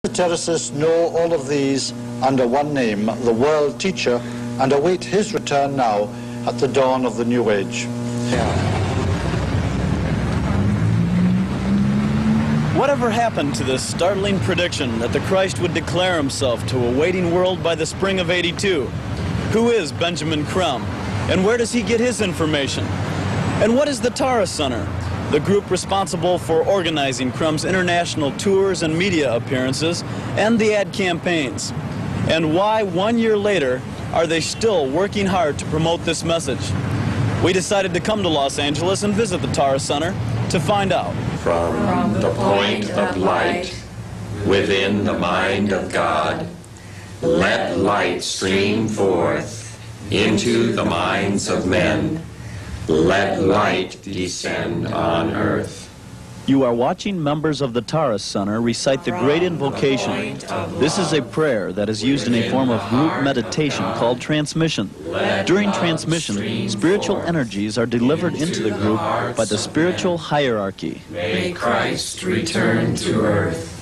Esotericists know all of these under one name, the World Teacher, and await his return now at the dawn of the New Age. Whatever happened to this startling prediction that the Christ would declare himself to a waiting world by the spring of '82? Who is Benjamin Crumb, and where does he get his information? And what is the Tara Center, the group responsible for organizing Crumb's international tours and media appearances and the ad campaigns? And why 1 year later are they still working hard to promote this message? We decided to come to Los Angeles and visit the Tara Center to find out. From the point of light within the mind of God, let light stream forth into the minds of men. Let light descend on earth. You are watching members of the Tara Center recite the Great Invocation. This is a prayer that is used in a form of group meditation called transmission. During transmission, spiritual energies are delivered into the group by the spiritual hierarchy. May Christ return to earth.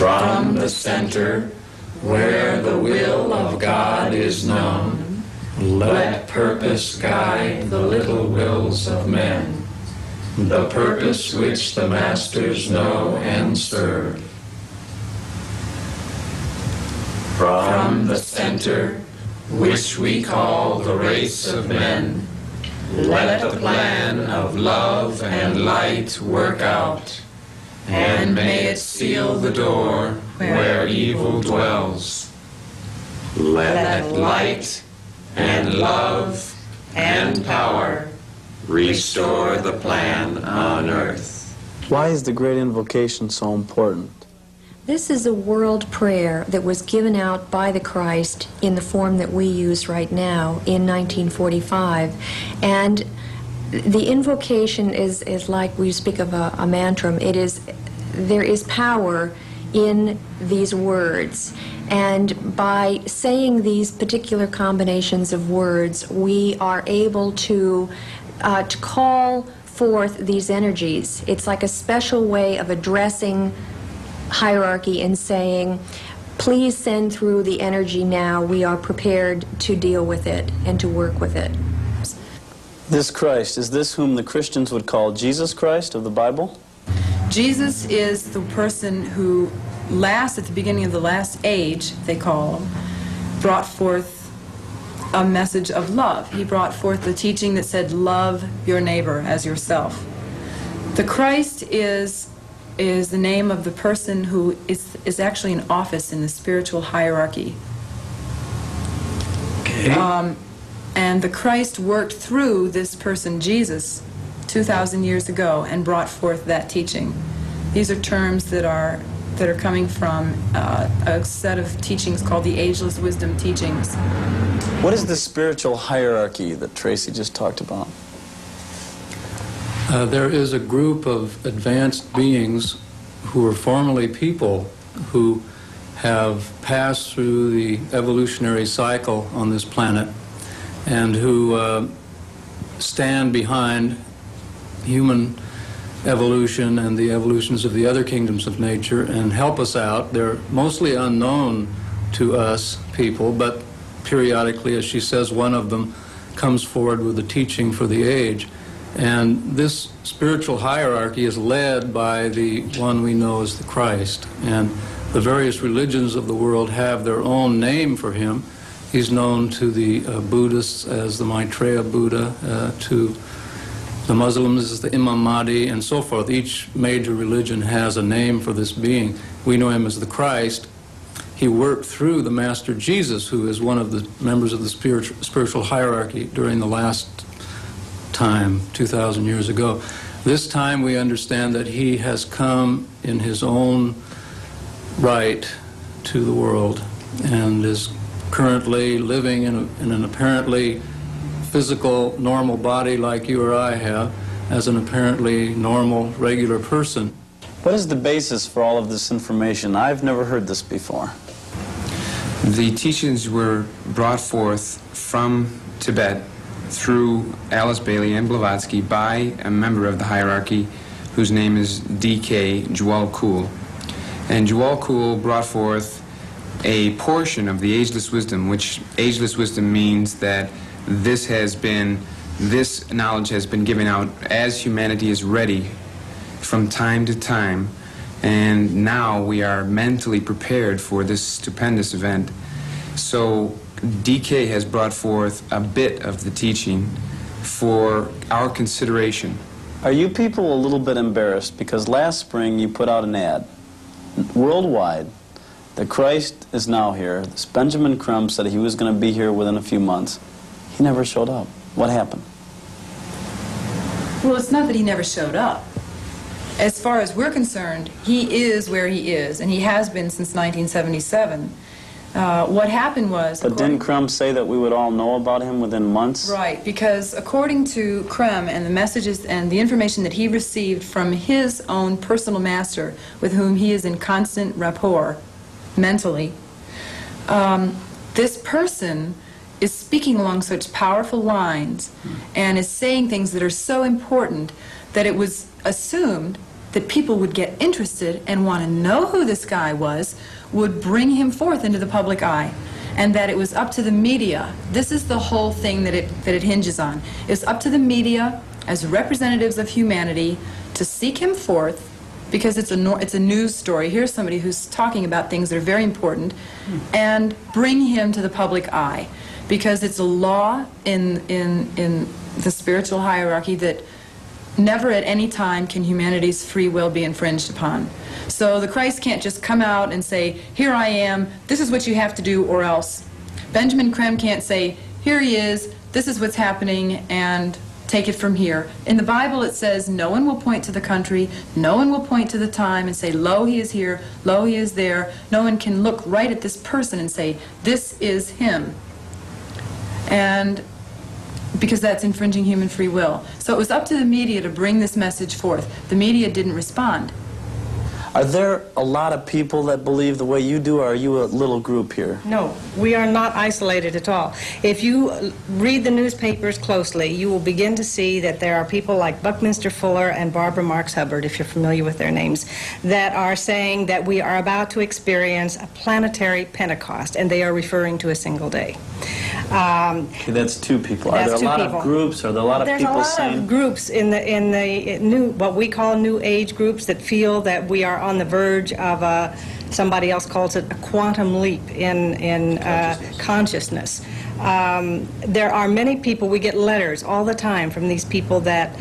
From the center, where the will of God is known, let purpose guide the little wills of men, the purpose which the masters know and serve. From the center, which we call the race of men, let the plan of love and light work out, and may it seal the door where evil dwells. Let light and love and power restore the plan on earth. Why is the Great Invocation so important? This is a world prayer that was given out by the Christ in the form that we use right now in 1945. And the invocation is like we speak of a mantra. There is power in these words. And by saying these particular combinations of words, we are able to call forth these energies. It's like a special way of addressing hierarchy and saying, please send through the energy now. We are prepared to deal with it and to work with it. This Christ, is this whom the Christians would call Jesus Christ of the Bible? Jesus is the person who at the beginning of the last age, they call him, brought forth a message of love. He brought forth the teaching that said, love your neighbor as yourself. The Christ is the name of the person who is actually an office in the spiritual hierarchy. Okay. And the Christ worked through this person, Jesus, 2,000 years ago and brought forth that teaching. These are terms that are coming from a set of teachings called the Ageless Wisdom Teachings. What is the spiritual hierarchy that Tracy just talked about? There is a group of advanced beings who were formerly people who have passed through the evolutionary cycle on this planet and who stand behind human evolution and the evolutions of the other kingdoms of nature and help us out. They're mostly unknown to us people, but periodically, as she says, one of them comes forward with a teaching for the age. And this spiritual hierarchy is led by the one we know as the Christ. And the various religions of the world have their own name for him. He's known to the Buddhists as the Maitreya Buddha, to the Muslims as the Imam Mahdi, and so forth. Each major religion has a name for this being. We know him as the Christ. He worked through the Master Jesus, who is one of the members of the spiritual hierarchy during the last time, 2,000 years ago. This time we understand that he has come in his own right to the world and is currently living in an apparently physical, normal body like you or I have, as an apparently normal, regular person. What is the basis for all of this information? I've never heard this before. The teachings were brought forth from Tibet through Alice Bailey and Blavatsky by a member of the hierarchy whose name is D.K. Jwel Kul. And Djwal Khul brought forth a portion of the ageless wisdom, which ageless wisdom means that this knowledge has been given out as humanity is ready from time to time, and now we are mentally prepared for this stupendous event. So DK has brought forth a bit of the teaching for our consideration. Are you people a little bit embarrassed because last spring you put out an ad worldwide that Christ is now here? This Benjamin Crumb said he was going to be here within a few months. He never showed up. What happened? Well, it's not that he never showed up. As far as we're concerned, he is where he is, and he has been since 1977. What happened was... But didn't Crumb say that we would all know about him within months? Right, because according to Crumb and the messages and the information that he received from his own personal master, with whom he is in constant rapport mentally, this person is speaking along such powerful lines and is saying things that are so important that it was assumed that people would get interested and want to know who this guy was, would bring him forth into the public eye, and that it was up to the media. This is the whole thing that it hinges on. It's up to the media as representatives of humanity to seek him forth, because it's a news story. Here's somebody who's talking about things that are very important, and bring him to the public eye, because it's a law in the spiritual hierarchy that never at any time can humanity's free will be infringed upon. So the Christ can't just come out and say, here I am, this is what you have to do, or else. Benjamin Crumb can't say, here he is, this is what's happening, and take it from here. In the Bible it says, no one will point to the country, no one will point to the time and say, lo, he is here, lo, he is there. No one can look right at this person and say, this is him. And because that's infringing human free will. So it was up to the media to bring this message forth. The media didn't respond. Are there a lot of people that believe the way you do, or are you a little group here? No, we are not isolated at all. If you read the newspapers closely, you will begin to see that there are people like Buckminster Fuller and Barbara Marx Hubbard, if you're familiar with their names, that are saying that we are about to experience a planetary Pentecost, and they are referring to a single day. Okay, that's two people. Are there a lot of groups? Are there a lot of people saying... There's a lot of groups in the new, what we call new age groups, that feel that we are on the verge of somebody else calls it a quantum leap in consciousness. There are many people, we get letters all the time from these people that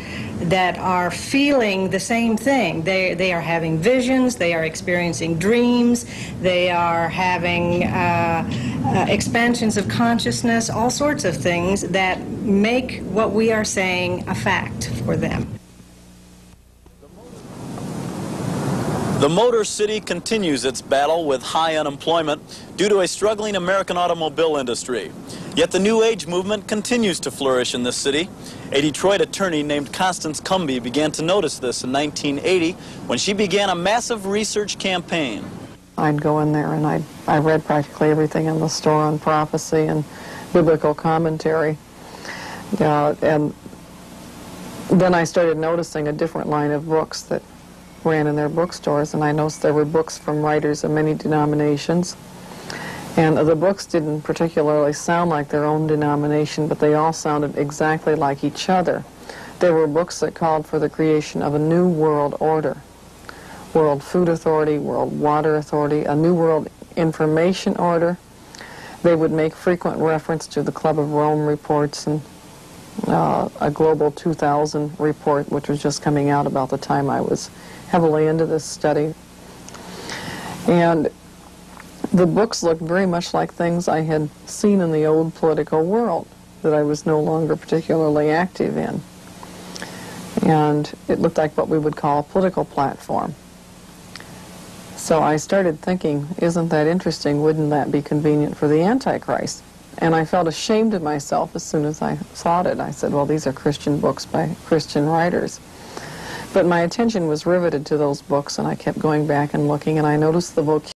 are feeling the same thing. They are having visions, they are experiencing dreams, they are having expansions of consciousness, all sorts of things that make what we are saying a fact for them. The Motor City continues its battle with high unemployment due to a struggling American automobile industry. Yet the New Age movement continues to flourish in this city. A Detroit attorney named Constance Cumby began to notice this in 1980 when she began a massive research campaign. I'd go in there and I read practically everything in the store on prophecy and biblical commentary. And then I started noticing a different line of books that ran in their bookstores, and I noticed there were books from writers of many denominations. And the books didn't particularly sound like their own denomination, but they all sounded exactly like each other. There were books that called for the creation of a new world order. World Food Authority, World Water Authority, a new world information order. They would make frequent reference to the Club of Rome reports and a Global 2000 report, which was just coming out about the time I was heavily into this study. And the books looked very much like things I had seen in the old political world that I was no longer particularly active in. And it looked like what we would call a political platform. So I started thinking, isn't that interesting? Wouldn't that be convenient for the Antichrist? And I felt ashamed of myself as soon as I thought it. I said, well, these are Christian books by Christian writers. But my attention was riveted to those books, and I kept going back and looking, and I noticed the vocabulary